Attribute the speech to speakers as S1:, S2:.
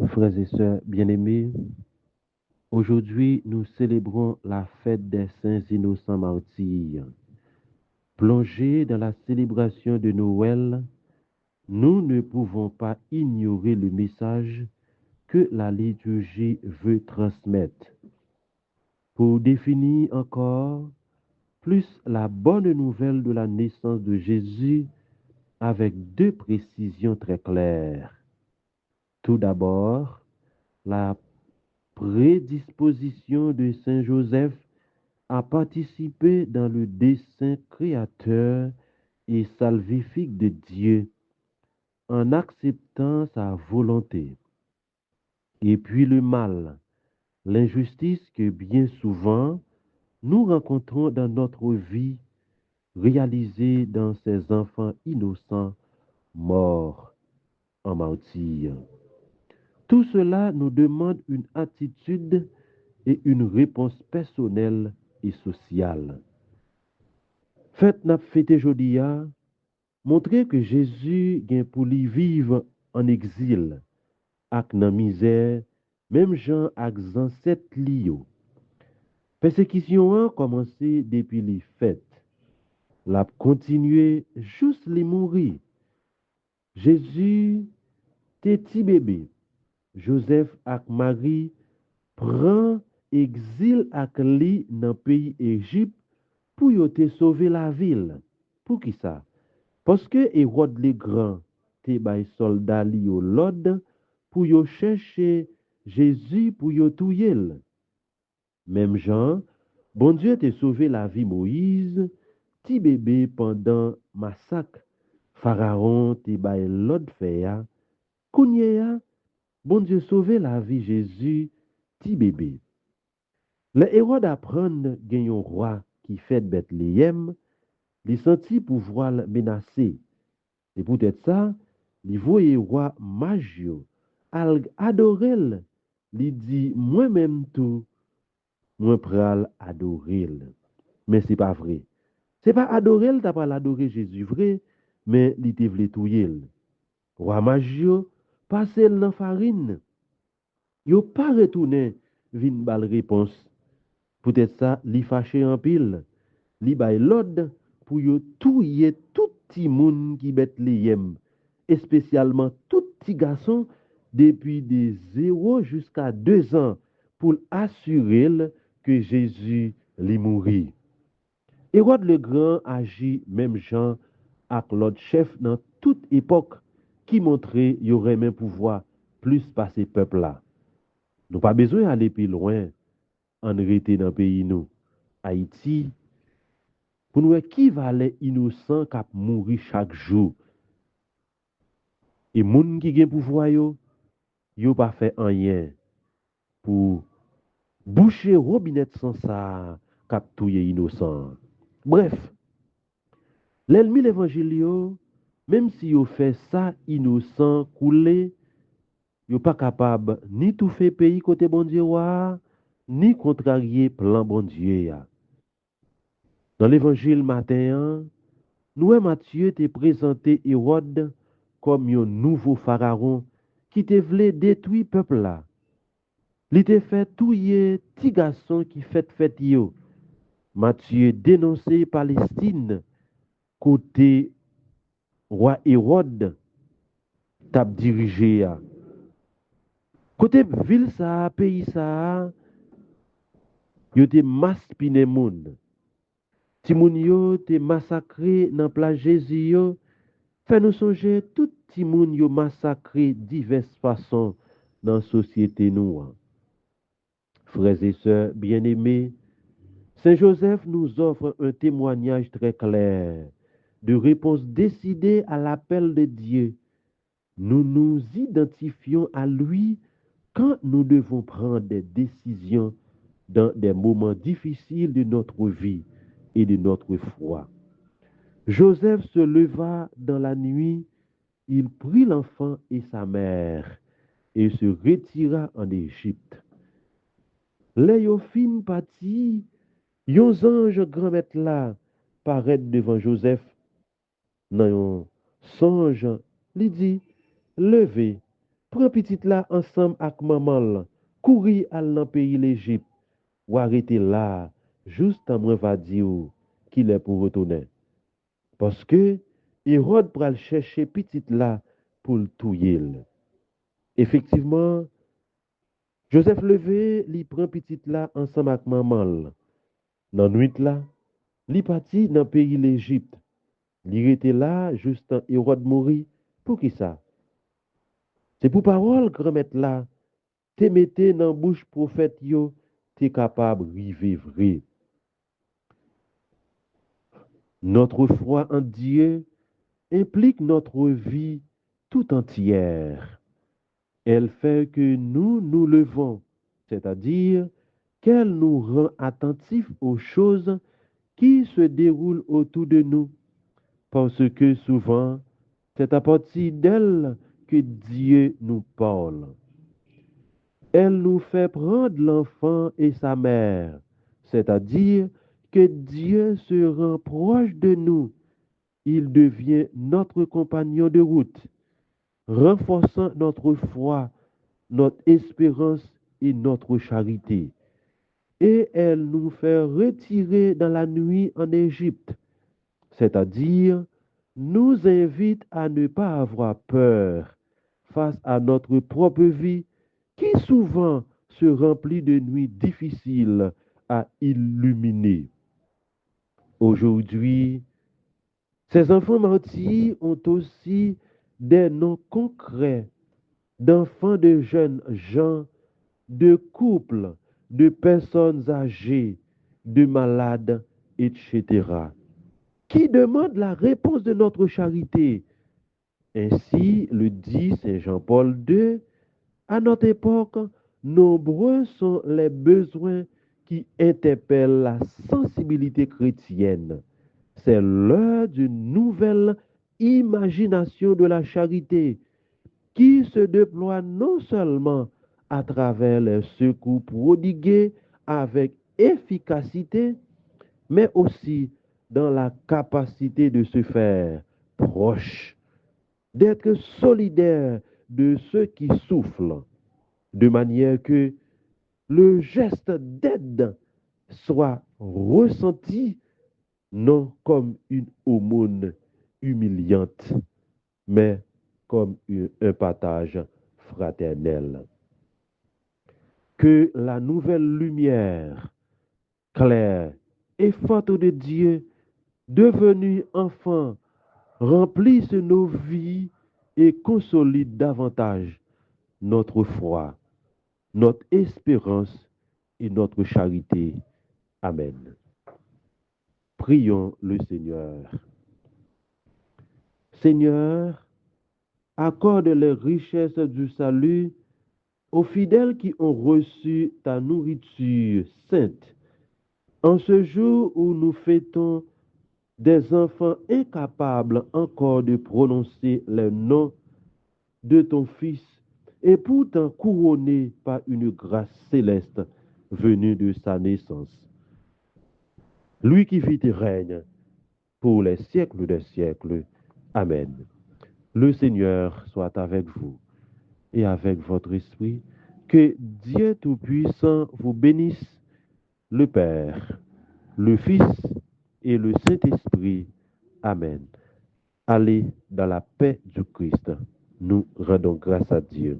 S1: Frères et sœurs bien-aimés, aujourd'hui nous célébrons la fête des saints innocents martyrs. Plongés dans la célébration de Noël, nous ne pouvons pas ignorer le message que la liturgie veut transmettre. Pour définir encore plus la bonne nouvelle de la naissance de Jésus avec deux précisions très claires. Tout d'abord, la prédisposition de Saint Joseph à participer dans le dessein créateur et salvifique de Dieu en acceptant sa volonté. Et puis le mal, l'injustice que bien souvent nous rencontrons dans notre vie réalisée dans ces enfants innocents morts en martyr. Tout cela nous demande une attitude et une réponse personnelle et sociale. Faites n'a fêté jodia, montrer que Jésus vient pour lui vivre en exil, ak nan misère, même Jean ak ancêtres liyo. Persécution a commencé depuis les fêtes. L'a continué juste les mourir. Jésus te ti bébé. Joseph ak Marie prend exil ak li dans pays Égypte pour yo te sauver la ville. Pour qui ça? Parce que Hérode le Grand te bay soldat li yo l'ordre pour yo chercher Jésus pour yo touyer. Même Jean, bon Dieu te sauvé la vie Moïse, ti bébé pendant massacre. Pharaon te bay l'ordre fait ya. Kounye ya, bon Dieu sauvé la vie Jésus, ti bébé. Le Hérode apprend gen yon roi qui fait Bethléem, li senti pouvoir menacé. Et peut-être ça, li voye roi Magio, al adorel, li dit moi-même tout, moi pral adorel. Mais c'est pas vrai. C'est pas adorel, t'as pas l'adorer Jésus vrai, mais li te vle touye. Roi Magio, passe dans farine. Yo pas retourné vin bal réponse. Peut-être ça, li fâché en pile. Li bay l'ordre pour yo touye tout ti moun qui Bethléem, et spécialement tout petit garçon depuis de 0 jusqu'à 2 ans pour assurer que Jésus li mourit. Hérode le Grand agit même Jean avec l'autre chef dans toute époque qui montrait y aurait même pouvoir plus passer peuple là. Nous pas besoin d'aller plus loin en rester dans le pays nous. Haïti, pour nous qui valait innocent qui mourir chaque jour. Et moun qui gen pouvoir yo pas fait rien pour boucher robinet sans ça cap touye innocent. Bref, l'ennemi l'évangile même si yo fait ça innocent couler, yo pas capable ni tout fait pays côté bon Dieu ni contrarier plan bon Dieu ya. Dans l'évangile matin, nous Matthieu te présenté Hérode comme un nouveau pharaon qui te voulait détruire peuple là. Il te fait touiller petit garçon qui fait yo. Matthieu dénoncé Palestine côté roi Hérode t'a dirigé ya. Côté ville ça, pays ça, yo te mass pine moun. Ti moun yo te massacré dans place Jésus yo. Fait nous songer tout ti moun yo massacré diverses façons dans la société nous. Frères et sœurs bien-aimés, Saint Joseph nous offre un témoignage très clair de réponse décidée à l'appel de Dieu. Nous nous identifions à lui quand nous devons prendre des décisions dans des moments difficiles de notre vie et de notre foi. Joseph se leva dans la nuit, il prit l'enfant et sa mère et se retira en Égypte. Les yo fin parti, yon ange grand maître là paraît devant Joseph dans un songe, lui dit, levez, prends petite là ensemble avec maman là, courir à dans pays l'Égypte, ou arrêter là, juste en moi va dire qu'il est pour retourner. Parce que Hérode pral chercher petite là pour le tuer. Effectivement, Joseph levé, il prend petite là ensemble avec maman là. Dans nuit là, il parti dans pays l'Égypte. Il était là juste en Hérode mourir. Pour qui ça? C'est pour parole grand-mère là, te mettez dans bouche prophète yo, t'es capable de vivre vrai. Notre foi en Dieu implique notre vie tout entière. Elle fait que nous nous levons, c'est-à-dire qu'elle nous rend attentifs aux choses qui se déroulent autour de nous, parce que souvent, c'est à partir d'elle que Dieu nous parle. Elle nous fait prendre l'enfant et sa mère, c'est-à-dire que Dieu se rend proche de nous. Il devient notre compagnon de route, renforçant notre foi, notre espérance et notre charité. Et elle nous fait retirer dans la nuit en Égypte, c'est-à-dire nous invite à ne pas avoir peur face à notre propre vie qui souvent se remplit de nuits difficiles à illuminer. Aujourd'hui, ces enfants martyrs ont aussi des noms concrets d'enfants de jeunes gens, de couples, de personnes âgées, de malades, etc., qui demandent la réponse de notre charité. Ainsi le dit Saint Jean-Paul II, à notre époque, nombreux sont les besoins qui interpellent la sensibilité chrétienne. C'est l'heure d'une nouvelle imagination de la charité qui se déploie non seulement à travers les secours prodigués avec efficacité, mais aussi dans la capacité de se faire proche, d'être solidaire de ceux qui souffrent, de manière que le geste d'aide soit ressenti non comme une aumône humiliante, mais comme un partage fraternel. Que la nouvelle lumière claire et forte de Dieu, devenue enfant, remplisse nos vies et consolide davantage notre foi, notre espérance et notre charité. Amen. Prions le Seigneur. Seigneur, accorde les richesses du salut aux fidèles qui ont reçu ta nourriture sainte. En ce jour où nous fêtons des enfants incapables encore de prononcer le nom de ton Fils et pourtant couronnés par une grâce céleste venue de sa naissance. Lui qui vit et règne pour les siècles des siècles. Amen. Le Seigneur soit avec vous et avec votre esprit. Que Dieu Tout-Puissant vous bénisse, le Père, le Fils et le Saint-Esprit. Amen. Allez dans la paix du Christ. Nous rendons grâce à Dieu.